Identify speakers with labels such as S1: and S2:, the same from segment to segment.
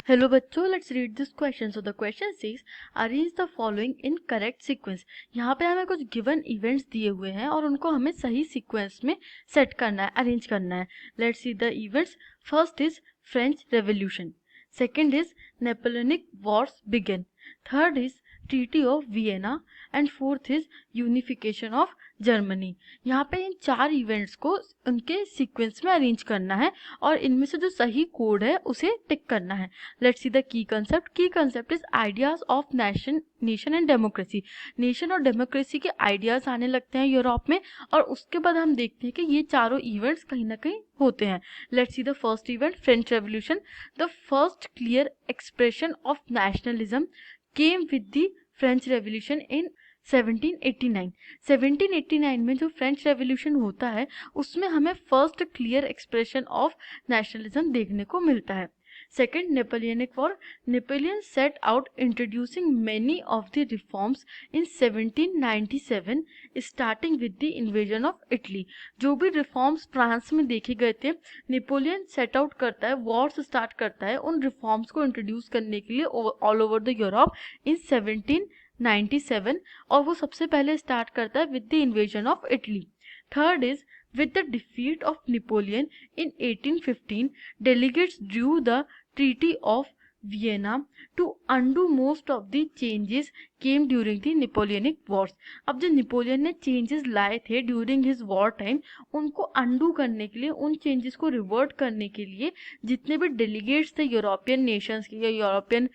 S1: Hello बच्चों, let's read this question. So the question says arrange the following in correct sequence. यहाँ पे हमें कुछ given events दिए हुए हैं और उनको हमें सही sequence में set करना है, arrange करना है. Let's see the events. First is French Revolution. Second is Napoleonic Wars begin. Third is Treaty of Vienna and fourth is Unification of Germany. यहाँ पे इन चार इवेंट्स को उनके सीक्वेंस में अरेंज करना है और इनमें से जो सही कोड है उसे टिक करना है. Let's see the key concept. Key concept is ideas of nation and democracy. Nation और डेमोक्रेसी के आइडियाज आने लगते हैं यूरोप में और उसके बाद हम देखते हैं कि ये चारों इवेंट्स कहीं ना कहीं होते हैं. Let's see the first event, French revolution. The first clear expression of nationalism came with the French revolution in 1789. 1789 में जो फ्रेंच रेवोल्यूशन होता है उसमें हमें first clear expression of nationalism देखने को मिलता है. Second, Napoleonic War. Napoleon set out introducing many of the reforms in 1797, starting with the invasion of Italy. जो भी reforms फ्रांस में देखे गए थे, नेपोलियन सेट आउट करता है, वॉर्स स्टार्ट करता है उन रिफॉर्म्स को इंट्रोड्यूस करने के लिए all over the Europe in 1797 और वो सबसे पहले स्टार्ट करता है with the invasion of Italy. Third is with the defeat of Napoleon in 1815, delegates drew the Treaty of Vienna to undo most of the changes came during the Napoleonic Wars. अब जो Napoleon ने changes लाए थे during his war time, उनको undo करने के लिए, उन चेंजेस को रिवर्ट करने के लिए जितने भी डेलीगेट्स थे यूरोपियन नेशंस के या यूरोपियन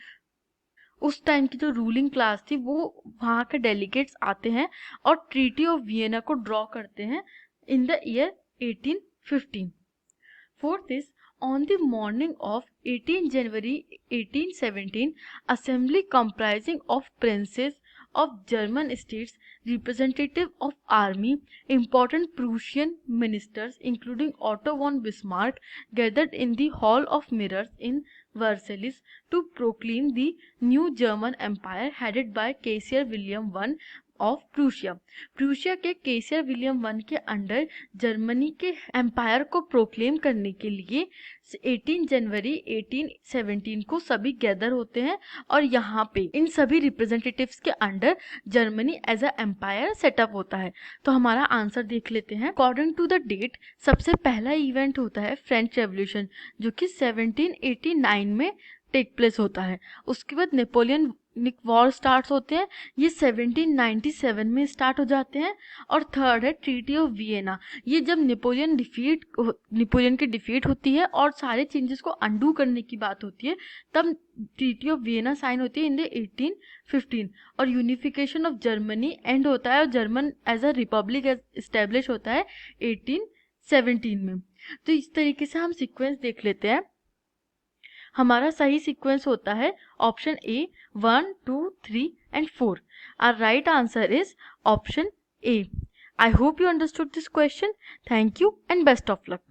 S1: उस टाइम की जो रूलिंग क्लास थी वो वहाँ के डेलीगेट्स आते हैं और ट्रीटी ऑफ वियना को ड्रॉ करते हैं in the year 1815. Fourth is, on the morning of 18 January 1817, assembly comprising of princes of German states, representative of army, important Prussian ministers including Otto von Bismarck gathered in the Hall of Mirrors in Versailles to proclaim the new German Empire headed by Kaiser William I of Prussia. Prussia के केसर William one के under Germany के empire को proclaim करने के लिए 18 जनवरी 1817 को सभी gather होते हैं और यहाँ पे इन सभी रिप्रेजेंटेटिव्स के under Germany as a empire setup होता है. तो हमारा आंसर देख लेते हैं. अकॉर्डिंग टू द डेट सबसे पहला इवेंट होता है फ्रेंच रेवोल्यूशन जो कि 1789 में टेक प्लेस होता है. उसके बाद नेपोलियन वॉर स्टार्ट होते हैं, ये 1797 में स्टार्ट हो जाते हैं. और थर्ड है ट्रीटी ऑफ वियना. ये जब नेपोलियन की डिफीट होती है और सारे चेंजेस को अंडू करने की बात होती है तब ट्रीटी ऑफ वियना साइन होती है इन द 1815. और यूनिफिकेशन ऑफ जर्मनी एंड होता है और German as a republic establish होता है 1817 में. तो इस तरीके से हम सीक्वेंस देख लेते हैं. हमारा सही सीक्वेंस होता है option A 1, 2, 3 and 4. Our right answer is option A. I hope you understood this question. Thank you and best of luck.